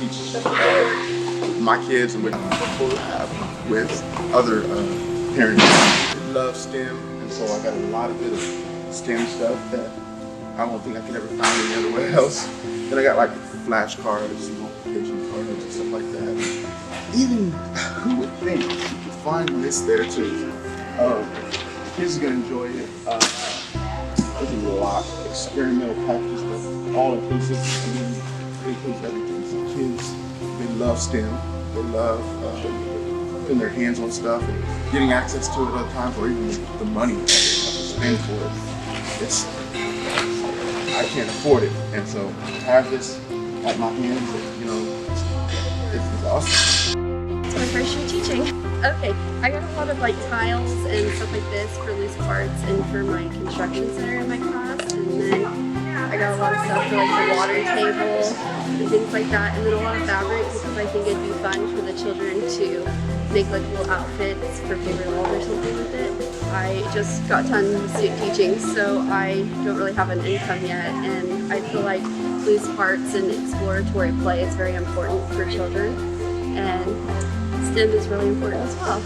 teach my kids and with other parents who love STEM, and so I got a lot of bit of STEM stuff that I don't think I could ever find anywhere else. Then I got like flashcards, multiplication cards, and stuff like that. Even who would think you could find this there too? Kids are gonna enjoy it. There's a lot of experimental packages, but all inclusive. I mean, it includes everything. So kids, they love STEM. They love putting their hands on stuff and getting access to it at other times, or even the money that they have to spend for it. I can't afford it, and so to have this at my hands, it's awesome. It's my first year teaching. Okay, I got a lot of like tiles and stuff like this for loose parts and for my construction center in my class, and then I got a lot of stuff for like the water table and things like that, and then a lot of fabric because I think it'd be fun for the children to make like little outfits for favorite walls or something with it. I just got done with student teaching, so I don't really have an income yet, and I feel like loose parts and exploratory play is very important for children, and STEM is really important as well.